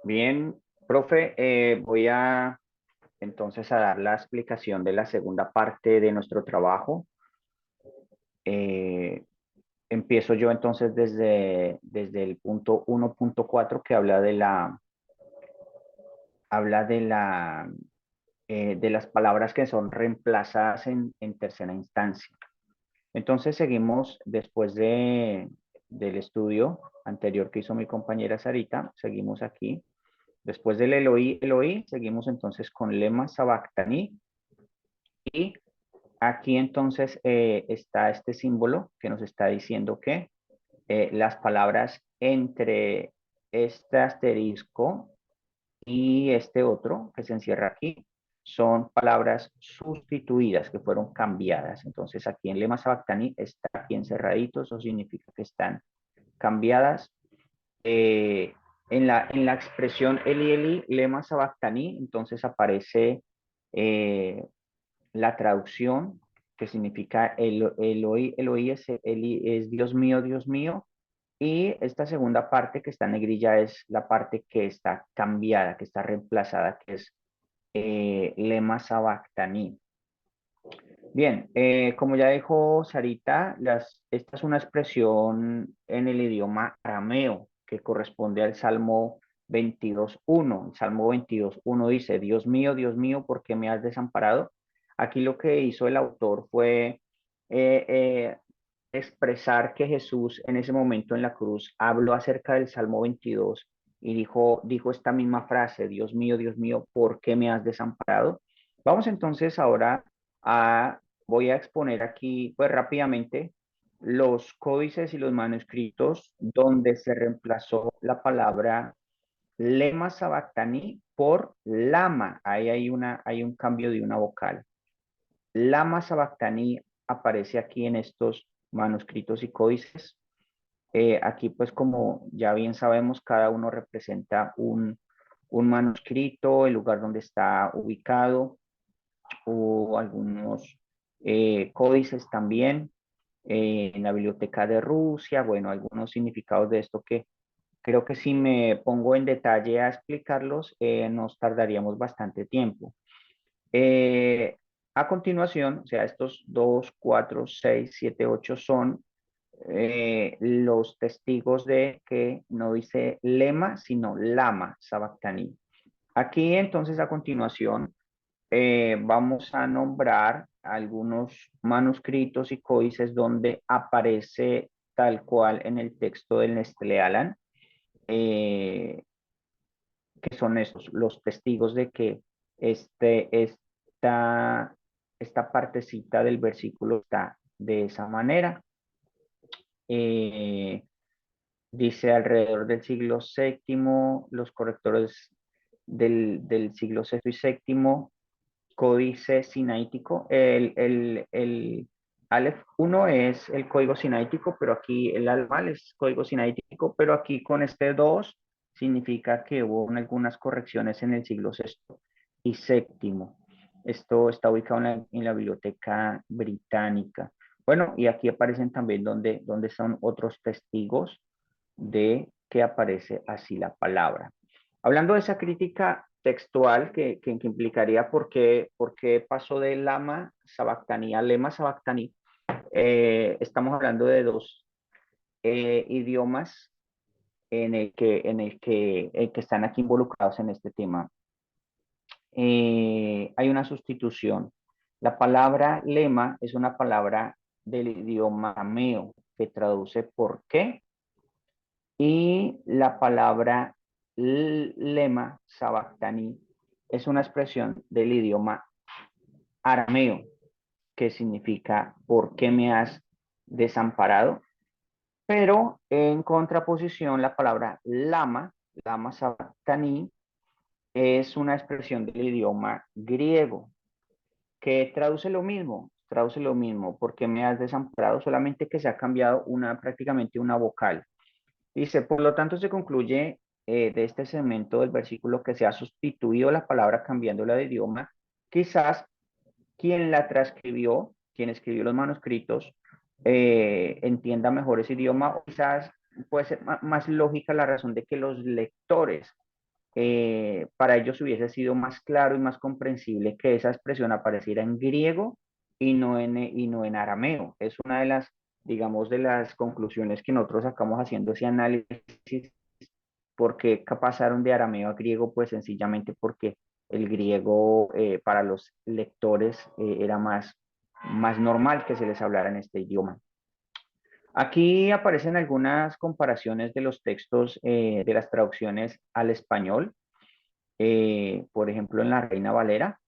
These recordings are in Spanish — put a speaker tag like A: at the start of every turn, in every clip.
A: Bien, profe, voy a entonces a dar la explicación de la segunda parte de nuestro trabajo. Eh, Empiezo yo entonces desde el punto 1.4 que habla de las palabras que son reemplazadas en tercera instancia. Entonces seguimos después del estudio anterior que hizo mi compañera Sarita, seguimos aquí. Después del Eloí, Eloí, seguimos entonces con lema sabactaní y aquí entonces está este símbolo que nos está diciendo que las palabras entre este asterisco y este otro que se encierra aquí son palabras sustituidas que fueron cambiadas. Entonces aquí en lema sabactaní está aquí encerradito, eso significa que están cambiadas. Eh, en la expresión Eli Eli, lema sabactaní, entonces aparece eh, la traducción que significa Eloi, Eloi es Dios mío, y esta segunda parte que está en negrilla es la parte que está cambiada, que está reemplazada, que es lema sabactaní. Bien, como ya dijo Sarita, esta es una expresión en el idioma arameo que corresponde al Salmo 22.1. El Salmo 22.1 dice, Dios mío, ¿por qué me has desamparado? Aquí lo que hizo el autor fue eh, eh, expresar que Jesús en ese momento en la cruz habló acerca del Salmo 22 y dijo esta misma frase, Dios mío, ¿por qué me has desamparado? Vamos entonces ahora a voy a exponer aquí, pues rápidamente, los códices y los manuscritos donde se reemplazó la palabra lema sabactaní por lama. Ahí hay un cambio de una vocal. Lama sabactaní aparece aquí en estos manuscritos y códices. Aquí, pues como ya bien sabemos, cada uno representa un manuscrito, el lugar donde está ubicado, o algunos códices también en la biblioteca de Rusia, bueno, algunos significados de esto que creo que si me pongo en detalle a explicarlos, nos tardaríamos bastante tiempo. Eh, a continuación, o sea, estos 2, 4, 6, 7, 8 son los testigos de que no dice lema, sino lama, sabactaní. Aquí entonces a continuación vamos a nombrar algunos manuscritos y códices donde aparece tal cual en el texto del Nestlé Alan, eh, que son estos, los testigos de que esta, esta partecita del versículo está de esa manera. Eh, Dice alrededor del siglo séptimo, los correctores del siglo sexto y séptimo, códice sinaítico. El Aleph 1 es el código sinaítico, pero aquí el Al es código sinaítico, pero aquí con este 2 significa que hubo algunas correcciones en el siglo sexto y séptimo. Esto está ubicado en la Biblioteca Británica. Bueno, y aquí aparecen también donde son otros testigos de que aparece así la palabra. Hablando de esa crítica textual que implicaría por qué pasó de lama sabactaní a lema sabactaní, estamos hablando de dos idiomas en el que están aquí involucrados en este tema. Hay una sustitución. La palabra lema es una palabra del idioma arameo que traduce por qué, y la palabra lema, sabactaní, es una expresión del idioma arameo que significa ¿por qué me has desamparado? Pero en contraposición, la palabra lama, lama sabactaní, es una expresión del idioma griego que traduce lo mismo, ¿por qué me has desamparado? Solamente que se ha cambiado prácticamente una vocal. Dice, por lo tanto, se concluye de este segmento del versículo que se ha sustituido la palabra cambiándola de idioma. Quizás quien la transcribió, quien escribió los manuscritos, entienda mejor ese idioma, o quizás puede ser más lógica la razón de que los lectores para ellos hubiese sido más claro y más comprensible que esa expresión apareciera en griego y no en arameo. Es una de las, digamos, de las conclusiones que nosotros sacamos haciendo ese análisis. ¿Por qué pasaron de arameo a griego? Pues sencillamente porque el griego para los lectores era más normal que se les hablara en este idioma. Aquí aparecen algunas comparaciones de los textos de las traducciones al español. Por ejemplo, en la Reina Valera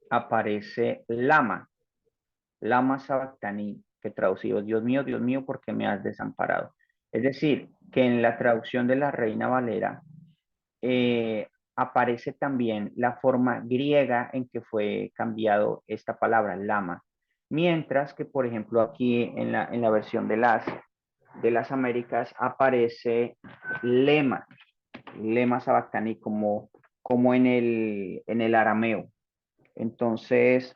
A: aparece lama sabactani, que traducido, Dios mío, ¿por qué me has desamparado? Es decir, que en la traducción de la Reina Valera eh, aparece también la forma griega en que fue cambiado esta palabra, lama. Mientras que, por ejemplo, aquí en la versión de las Américas aparece lema, lema sabactani como en el arameo. Entonces,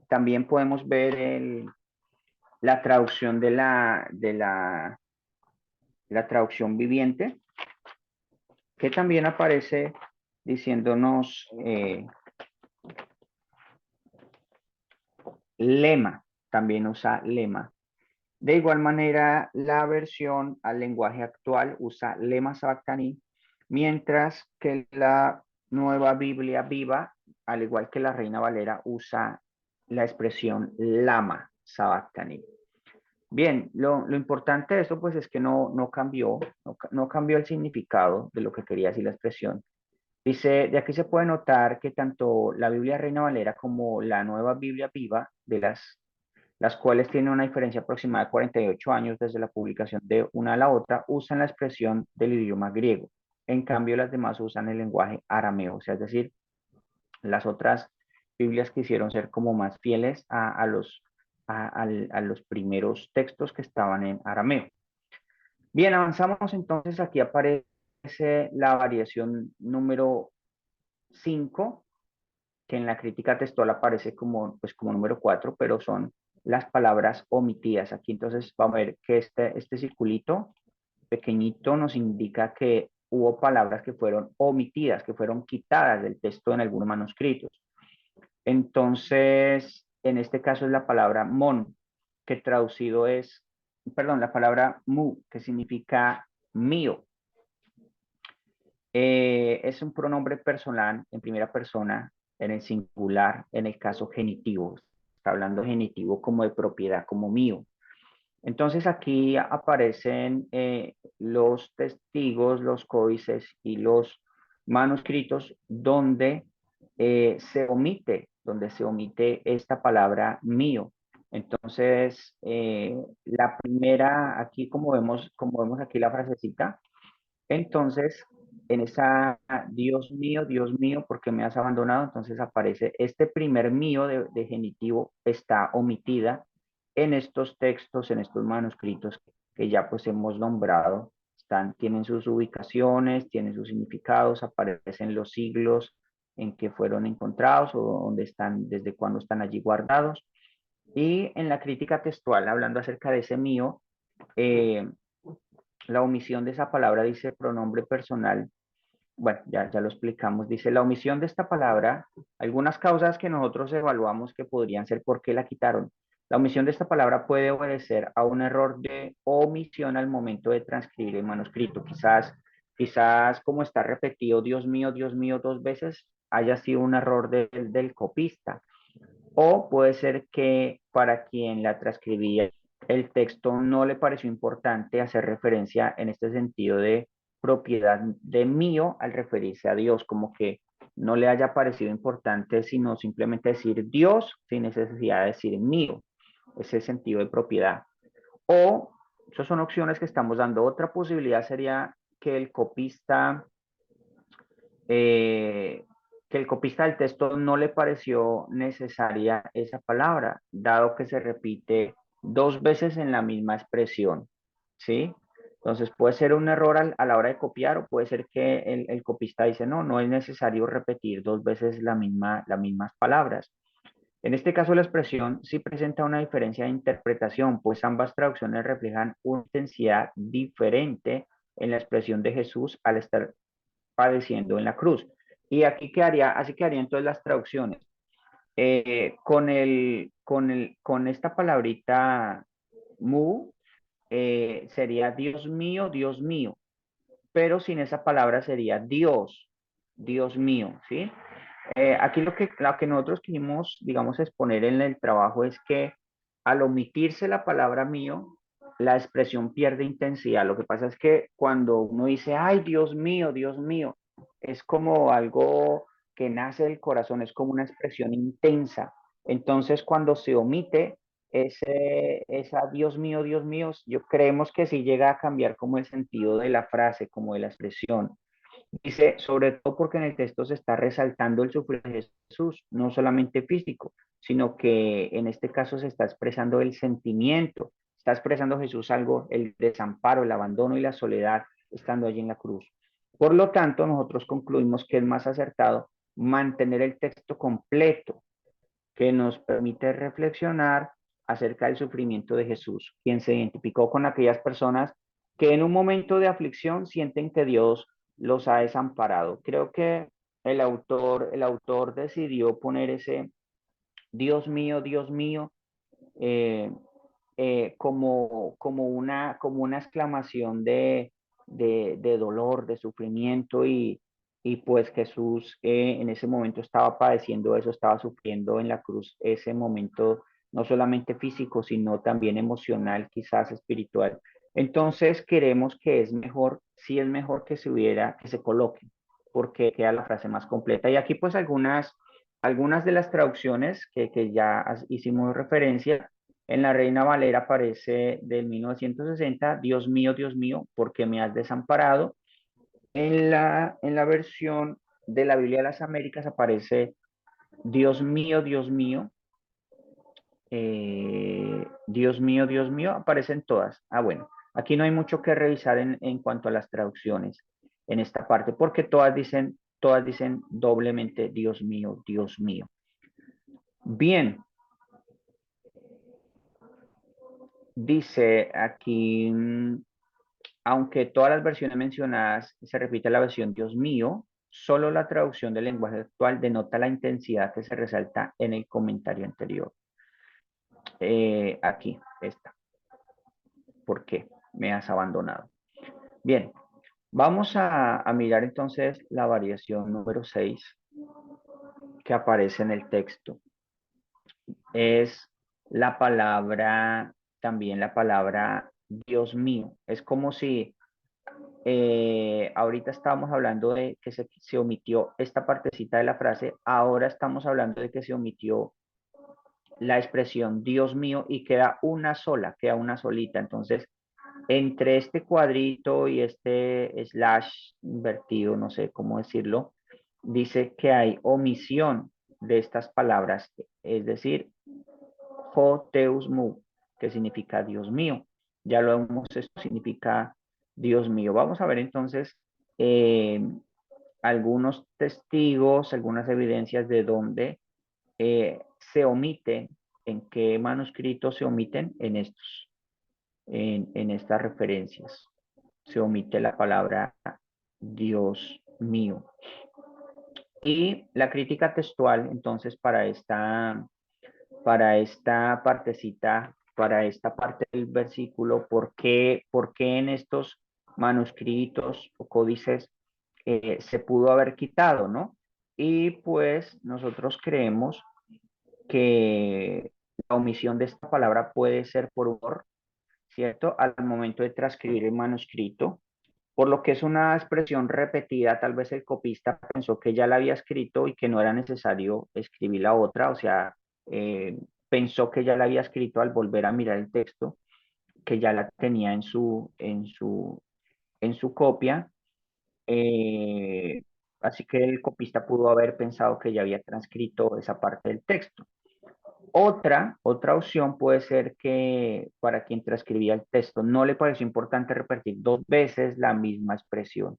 A: también podemos ver la traducción la traducción viviente, que también aparece diciéndonos lema, también usa lema. De igual manera, la versión al lenguaje actual usa lema sabactani, mientras que la nueva Biblia viva, al igual que la Reina Valera, usa la expresión lama sabactani. Bien, lo importante de esto pues es que no cambió, no cambió el significado de lo que quería decir la expresión. Dice, de aquí se puede notar que tanto la Biblia Reina Valera como la nueva Biblia viva, de las cuales tienen una diferencia aproximada de 48 años desde la publicación de una a la otra, usan la expresión del idioma griego. En cambio, las demás usan el lenguaje arameo, o sea, es decir, las otras Biblias quisieron ser como más fieles a los primeros textos que estaban en arameo. Bien, avanzamos entonces, aquí aparece la variación número 5, que en la crítica textual aparece como, pues, como número 4, pero son las palabras omitidas. Aquí entonces vamos a ver que este circulito pequeñito nos indica que hubo palabras que fueron omitidas, que fueron quitadas del texto en algunos manuscritos. Entonces, en este caso es la palabra mon, que traducido es, perdón, la palabra mu, que significa mío. Es un pronombre personal en primera persona, en el singular, en el caso genitivo. Está hablando genitivo como de propiedad, como mío. Entonces aquí aparecen los testigos, los códices y los manuscritos donde se omite esta palabra mío. Entonces, la primera, aquí como vemos aquí la frasecita, entonces, en esa Dios mío, ¿por qué me has abandonado? Entonces aparece este primer mío de genitivo está omitida en estos textos, en estos manuscritos que ya pues hemos nombrado. Tienen sus ubicaciones, tienen sus significados, aparecen los siglos en que fueron encontrados o dónde están, desde cuándo están allí guardados. Y en la crítica textual, hablando acerca de ese mío, eh, la omisión de esa palabra dice pronombre personal. Bueno, ya lo explicamos. Dice la omisión de esta palabra, algunas causas que nosotros evaluamos que podrían ser por qué la quitaron. La omisión de esta palabra puede obedecer a un error de omisión al momento de transcribir el manuscrito. Quizás como está repetido Dios mío dos veces, haya sido un error del copista. O puede ser que para quien la transcribía el texto no le pareció importante hacer referencia en este sentido de propiedad de mío al referirse a Dios, como que no le haya parecido importante, sino simplemente decir Dios sin necesidad de decir mío, ese sentido de propiedad. O, esas son opciones que estamos dando. Otra posibilidad sería que eh, el copista del texto no le pareció necesaria esa palabra, dado que se repite dos veces en la misma expresión, ¿sí? Entonces puede ser un error a la hora de copiar o puede ser que el copista dice, no es necesario repetir dos veces las mismas palabras. En este caso, la expresión sí presenta una diferencia de interpretación, pues ambas traducciones reflejan una intensidad diferente en la expresión de Jesús al estar padeciendo en la cruz. Y aquí quedaría, así quedarían entonces las traducciones. Con esta palabrita mu, sería Dios mío, pero sin esa palabra sería Dios, Dios mío, ¿sí? Aquí lo que nosotros quisimos, digamos, exponer en el trabajo es que al omitirse la palabra mío, la expresión pierde intensidad. Lo que pasa es que cuando uno dice, ay, Dios mío, es como algo que nace del corazón, es como una expresión intensa. Entonces, cuando se omite esa Dios mío, yo creemos que sí llega a cambiar como el sentido de la frase, como de la expresión. Dice, sobre todo porque en el texto se está resaltando el sufrimiento de Jesús, no solamente físico, sino que en este caso se está expresando el sentimiento, está expresando Jesús algo, el desamparo, el abandono y la soledad estando allí en la cruz. Por lo tanto, nosotros concluimos que es más acertado mantener el texto completo, que nos permite reflexionar acerca del sufrimiento de Jesús, quien se identificó con aquellas personas que en un momento de aflicción sienten que Dios los ha desamparado. Creo que el autor decidió poner ese Dios mío, eh, como una exclamación de dolor, de sufrimiento y pues Jesús en ese momento estaba padeciendo eso, estaba sufriendo en la cruz ese momento no solamente físico, sino también emocional, quizás espiritual. Entonces queremos que es mejor, sí es mejor que que se coloque, porque queda la frase más completa. Y aquí pues algunas de las traducciones que ya hicimos referencia en la Reina Valera aparece del 1960, Dios mío, ¿por qué me has desamparado? En la versión de la Biblia de las Américas aparece Dios mío, Dios mío, aparecen todas. Ah, bueno, aquí no hay mucho que revisar en cuanto a las traducciones en esta parte, porque todas dicen doblemente Dios mío. Bien, dice aquí, aunque todas las versiones mencionadas se repite la versión Dios mío, solo la traducción del lenguaje actual denota la intensidad que se resalta en el comentario anterior. Aquí está. ¿Por qué me has abandonado? Bien, vamos a mirar entonces la variación número 6 que aparece en el texto. Es la palabra, también la palabra Dios mío. Es como si ahorita estábamos hablando de que se omitió esta partecita de la frase, ahora estamos hablando de que se omitió la expresión Dios mío y queda una solita. Entonces, entre este cuadrito y este slash invertido, no sé cómo decirlo, dice que hay omisión de estas palabras, es decir, ho teus mu, que significa Dios mío. Ya lo hemos, esto significa Dios mío. Vamos a ver entonces eh, algunos testigos, algunas evidencias de dónde se omite, en qué manuscritos se omiten en en estas referencias. Se omite la palabra Dios mío. Y la crítica textual, entonces, para esta partecita, para esta parte del versículo, por qué en estos manuscritos o códices se pudo haber quitado, ¿no? Y pues nosotros creemos que la omisión de esta palabra puede ser por error, ¿cierto? Al momento de transcribir el manuscrito, por lo que es una expresión repetida, tal vez el copista pensó que ya la había escrito y que no era necesario escribir la otra, o sea, eh, pensó que ya la había escrito al volver a mirar el texto, que ya la tenía en su copia, eh, así que el copista pudo haber pensado que ya había transcrito esa parte del texto. Otra opción puede ser que para quien transcribía el texto no le pareció importante repetir dos veces la misma expresión.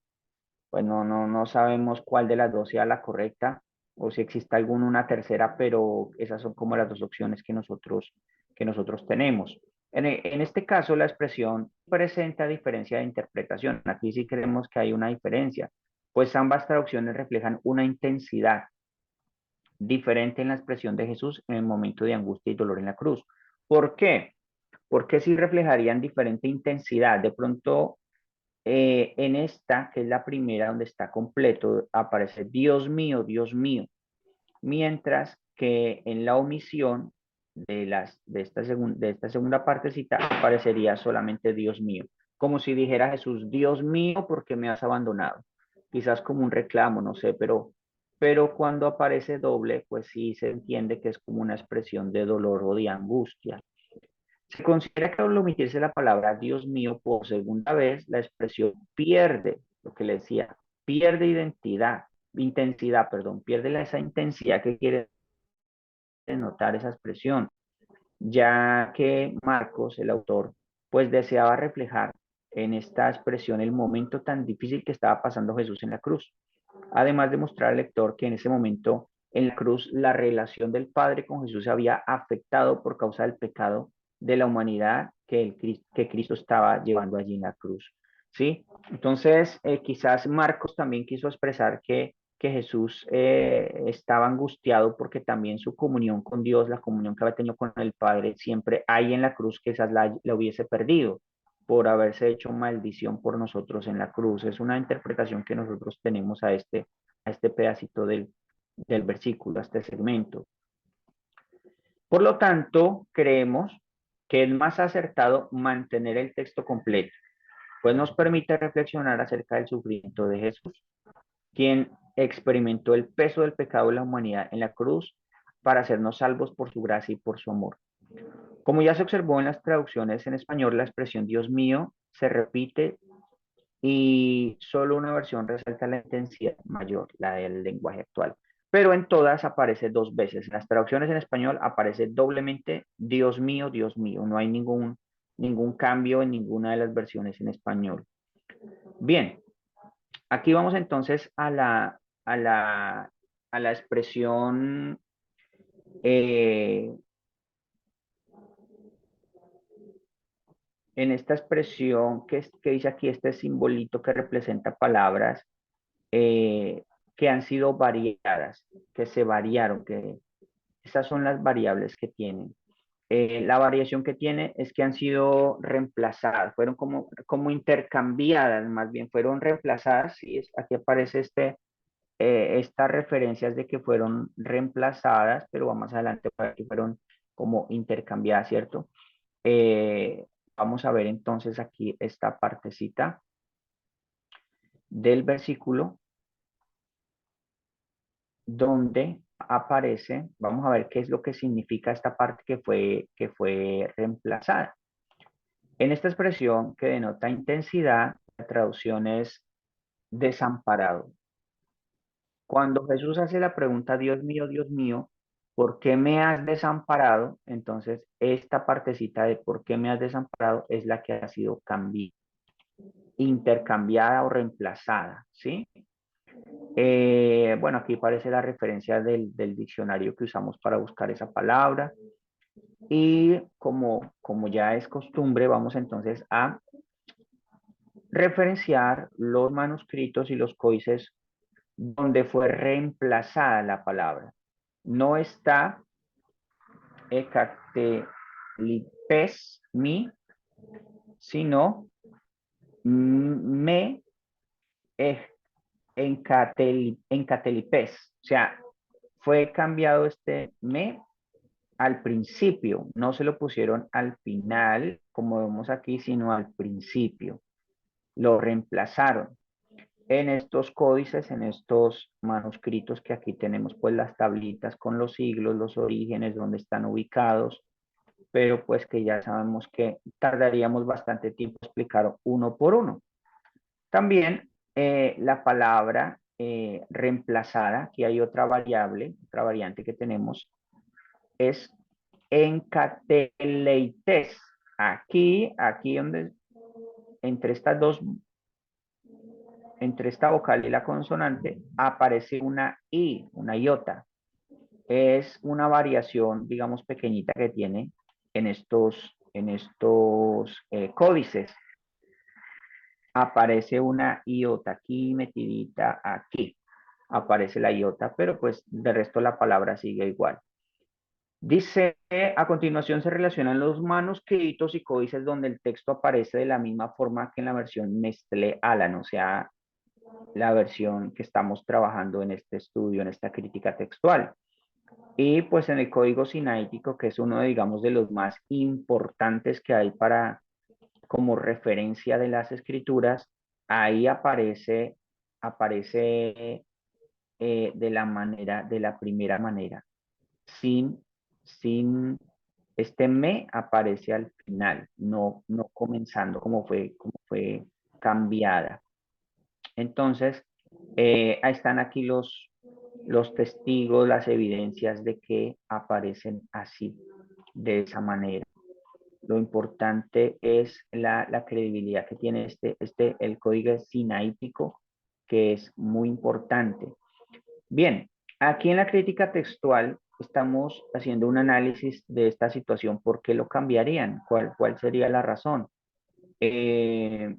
A: Pues no sabemos cuál de las dos sea la correcta o si existe alguna una tercera, pero esas son como las dos opciones que nosotros tenemos. En este caso, la expresión presenta diferencia de interpretación. Aquí sí creemos que hay una diferencia, pues ambas traducciones reflejan una intensidad diferente en la expresión de Jesús en el momento de angustia y dolor en la cruz. ¿Por qué? Porque sí reflejarían diferente intensidad. De pronto, en esta, que es la primera donde está completo, aparece Dios mío, mientras que en la omisión de esta segunda partecita aparecería solamente Dios mío, como si dijera Jesús, Dios mío, ¿por qué me has abandonado? Quizás como un reclamo, no sé, pero cuando aparece doble, pues sí se entiende que es como una expresión de dolor o de angustia. Se considera que al omitirse la palabra Dios mío por segunda vez, la expresión pierde, lo que le decía, pierde intensidad, perdón, pierde esa intensidad que quiere denotar esa expresión, ya que Marcos, el autor, pues deseaba reflejar en esta expresión el momento tan difícil que estaba pasando Jesús en la cruz. Además de mostrar al lector que en ese momento en la cruz la relación del Padre con Jesús se había afectado por causa del pecado de la humanidad que Cristo estaba llevando allí en la cruz. ¿Sí? Entonces, quizás Marcos también quiso expresar que Jesús estaba angustiado porque también su comunión con Dios, la comunión que había tenido con el Padre, siempre hay en la cruz, que quizás la hubiese perdido por haberse hecho maldición por nosotros en la cruz. Es una interpretación que nosotros tenemos a este pedacito del versículo, a este segmento. Por lo tanto, creemos que es más acertado mantener el texto completo, pues nos permite reflexionar acerca del sufrimiento de Jesús, quien experimentó el peso del pecado de la humanidad en la cruz para hacernos salvos por su gracia y por su amor. Como ya se observó en las traducciones en español, la expresión Dios mío se repite y solo una versión resalta la intensidad mayor, la del lenguaje actual. Pero en todas aparece dos veces. En las traducciones en español aparece doblemente Dios mío. No hay ningún cambio en ninguna de las versiones en español. Bien, aquí vamos entonces a la, a la expresión eh, en esta expresión que dice aquí este simbolito que representa palabras eh, que han sido variadas, que se variaron, que esas son las variables que tienen. La variación que tiene es que han sido reemplazadas, fueron como intercambiadas, más bien fueron reemplazadas, y aquí aparece estas referencias de que fueron reemplazadas, pero más adelante para que fueron como intercambiadas, ¿cierto? Eh, Vamos a ver entonces aquí esta partecita del versículo donde aparece, vamos a ver qué es lo que significa esta parte que fue reemplazada. En esta expresión que denota intensidad, la traducción es desamparado. Cuando Jesús hace la pregunta, Dios mío, ¿por qué me has desamparado? Entonces, esta partecita de ¿por qué me has desamparado? Es la que ha sido cambiada, intercambiada o reemplazada, ¿sí? Bueno, aquí aparece la referencia del diccionario que usamos para buscar esa palabra. Y como ya es costumbre, vamos entonces a referenciar los manuscritos y los códices donde fue reemplazada la palabra. No está ecatelipes, mi, sino me encatelipes. O sea, fue cambiado este me al principio, no se lo pusieron al final, como vemos aquí, sino al principio. Lo reemplazaron. En estos códices, en estos manuscritos que aquí tenemos, pues las tablitas con los siglos, los orígenes, donde están ubicados, pero pues que ya sabemos que tardaríamos bastante tiempo explicar uno por uno. También la palabra reemplazada, aquí hay otra variable, otra variante que tenemos, es encateleites. Aquí donde, entre estas dos, entre esta vocal y la consonante, aparece una I, una iota. Es una variación, digamos, pequeñita que tiene en estos códices. aparece una iota aquí metidita aquí. Aparece la iota, pero pues de resto la palabra sigue igual. Dice, a continuación se relacionan los manuscritos y códices donde el texto aparece de la misma forma que en la versión Nestlé Alan, o sea, la versión que estamos trabajando en este estudio, en esta crítica textual. Y pues en el código sinaítico, que es uno, digamos, de los más importantes que hay para como referencia de las escrituras, ahí aparece de la primera manera, sin, sin, este me aparece al final, no comenzando como fue cambiada. Entonces, ahí están aquí los testigos, las evidencias de que aparecen así, de esa manera. Lo importante es la credibilidad que tiene el código sinaítico, que es muy importante. Bien, aquí en la crítica textual estamos haciendo un análisis de esta situación. ¿Por qué lo cambiarían? ¿Cuál sería la razón? Y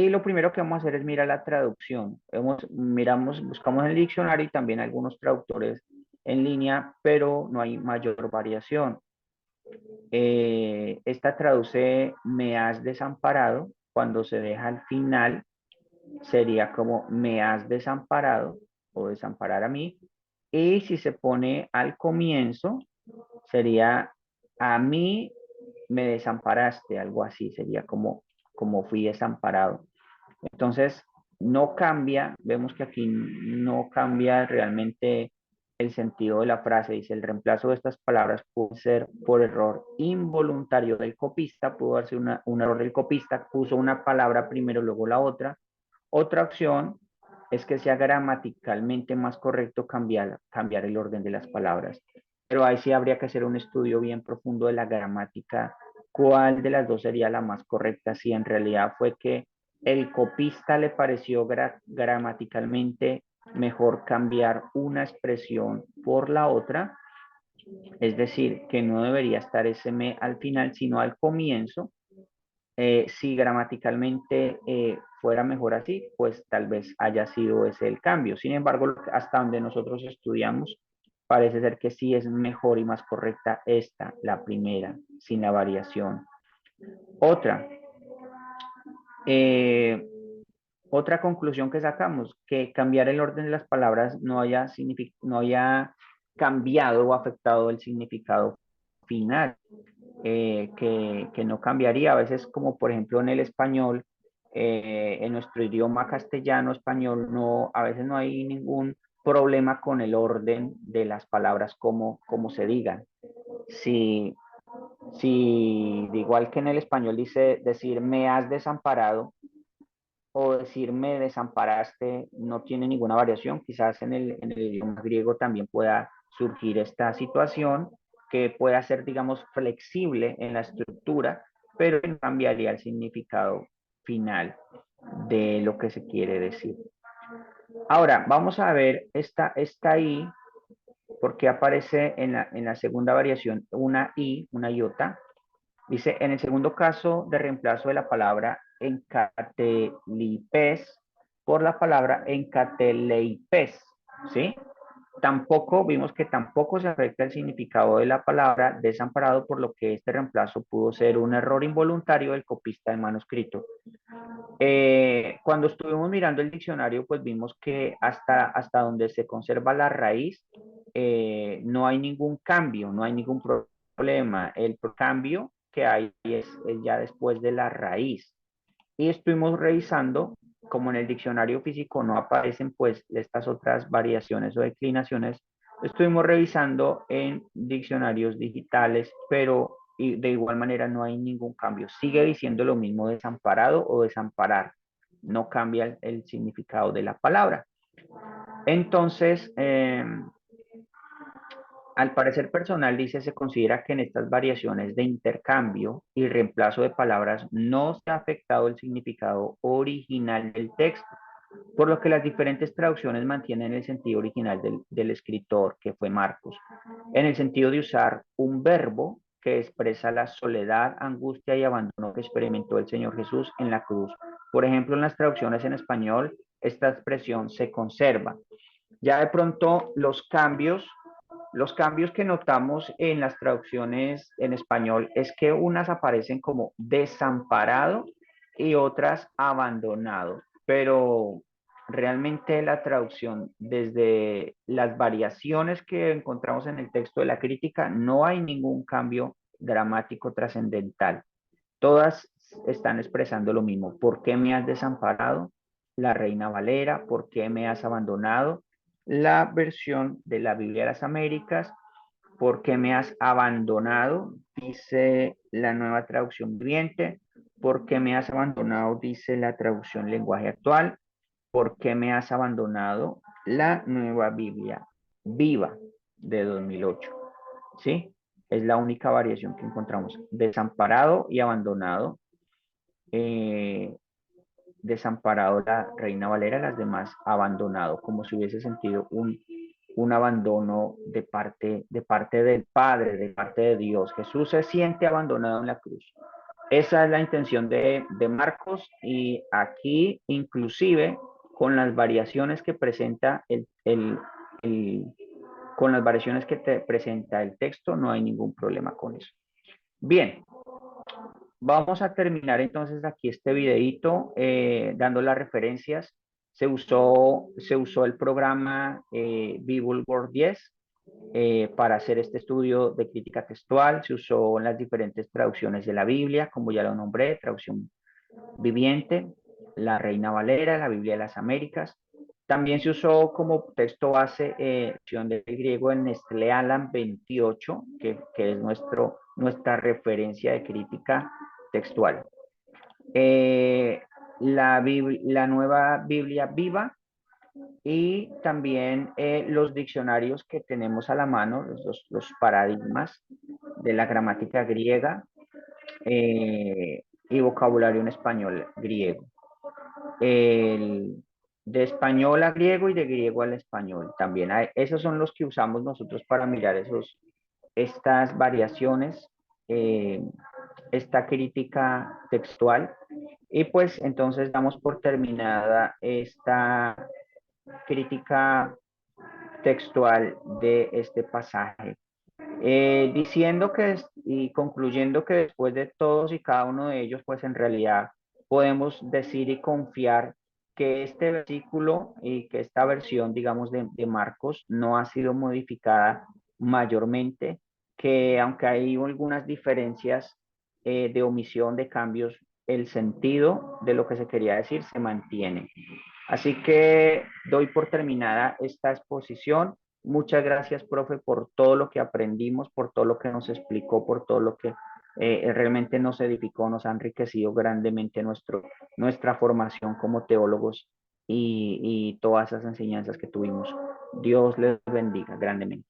A: lo primero que vamos a hacer es mirar la traducción. Buscamos en el diccionario y también algunos traductores en línea, pero no hay mayor variación. Esta traduce me has desamparado. Cuando se deja al final, sería como me has desamparado o desamparar a mí. Y si se pone al comienzo, sería a mí me desamparaste, algo así, sería como fui desamparado. Entonces, no cambia, vemos que aquí no cambia realmente el sentido de la frase. Dice, el reemplazo de estas palabras puede ser por error involuntario del copista, pudo darse un error del copista, puso una palabra primero, luego la otra. Otra opción es que sea gramaticalmente más correcto cambiar el orden de las palabras. Pero ahí sí habría que hacer un estudio bien profundo de la gramática, cuál de las dos sería la más correcta, si en realidad fue que el copista le pareció gramaticalmente mejor cambiar una expresión por la otra, es decir, que no debería estar ese me al final, sino al comienzo. Si gramaticalmente fuera mejor así, pues tal vez haya sido ese el cambio. Sin embargo, hasta donde nosotros estudiamos, parece ser que sí es mejor y más correcta esta, la primera, sin la variación. Otra, eh, Otra conclusión que sacamos, que cambiar el orden de las palabras no haya cambiado o afectado el significado final, que no cambiaría. A veces, como por ejemplo en el español, en nuestro idioma castellano, español, a veces no hay ningún problema con el orden de las palabras como se digan. Si, si, de igual que en el español dice decir me has desamparado, o decir me desamparaste no tiene ninguna variación. Quizás en el idioma griego también pueda surgir esta situación que pueda ser, digamos, flexible en la estructura, pero no cambiaría el significado final de lo que se quiere decir. Ahora, vamos a ver esta I, porque aparece en la segunda variación una I, una iota. Dice, en el segundo caso de reemplazo de la palabra encatelipes por la palabra encateleipes, ¿sí? Tampoco, vimos que tampoco se afecta el significado de la palabra desamparado, por lo que este reemplazo pudo ser un error involuntario del copista del manuscrito. Cuando estuvimos mirando el diccionario, pues vimos que hasta donde se conserva la raíz, no hay ningún cambio, no hay ningún problema. El cambio que hay es ya después de la raíz. Y estuvimos revisando, como en el diccionario físico no aparecen pues estas otras variaciones o declinaciones, estuvimos revisando en diccionarios digitales, pero de igual manera no hay ningún cambio. Sigue diciendo lo mismo desamparado o desamparar. No cambia el significado de la palabra. Entonces, al parecer personal, dice, se considera que en estas variaciones de intercambio y reemplazo de palabras no se ha afectado el significado original del texto, por lo que las diferentes traducciones mantienen el sentido original del escritor, que fue Marcos, en el sentido de usar un verbo que expresa la soledad, angustia y abandono que experimentó el Señor Jesús en la cruz. Por ejemplo, en las traducciones en español, esta expresión se conserva. Ya de pronto los cambios que notamos en las traducciones en español es que unas aparecen como desamparado y otras abandonado, pero realmente la traducción, desde las variaciones que encontramos en el texto de la crítica, no hay ningún cambio dramático trascendental. Todas están expresando lo mismo. ¿Por qué me has desamparado? La Reina Valera. ¿Por qué me has abandonado? La versión de la Biblia de las Américas. ¿Por qué me has abandonado? Dice la nueva traducción viviente. ¿Por qué me has abandonado? Dice la traducción lenguaje actual. ¿Por qué me has abandonado? La nueva Biblia viva de 2008. ¿Sí? Es la única variación que encontramos. Desamparado y abandonado. Eh, desamparado la Reina Valera, las demás abandonado, como si hubiese sentido un abandono de parte del Padre, de parte de Dios. Jesús se siente abandonado en la cruz. Esa es la intención de Marcos, y aquí inclusive con las variaciones que presenta el, con las variaciones que te presenta el texto, no hay ningún problema con eso. Bien, vamos a terminar entonces aquí este videito dando las referencias. Se usó el programa Bible Word 10 para hacer este estudio de crítica textual. Se usó en las diferentes traducciones de la Biblia, como ya lo nombré, traducción viviente, la Reina Valera, la Biblia de las Américas. También se usó como texto base del griego en Nestlé Alan 28, que es nuestra referencia de crítica textual. Eh, la nueva Biblia viva, y también los diccionarios que tenemos a la mano, los paradigmas de la gramática griega y vocabulario en español griego. El, de español a griego y de griego al español también. Esos son los que usamos nosotros para mirar estas variaciones, eh, esta crítica textual. Y pues entonces damos por terminada esta crítica textual de este pasaje. Diciendo y concluyendo que después de todos y cada uno de ellos, pues en realidad podemos decir y confiar que este versículo y que esta versión, digamos, de Marcos no ha sido modificada mayormente, que aunque hay algunas diferencias de omisión de cambios, el sentido de lo que se quería decir se mantiene. Así que doy por terminada esta exposición. Muchas gracias, profe, por todo lo que aprendimos, por todo lo que nos explicó, por todo lo que realmente nos edificó, nos ha enriquecido grandemente nuestra formación como teólogos, y todas esas enseñanzas que tuvimos. Dios les bendiga grandemente.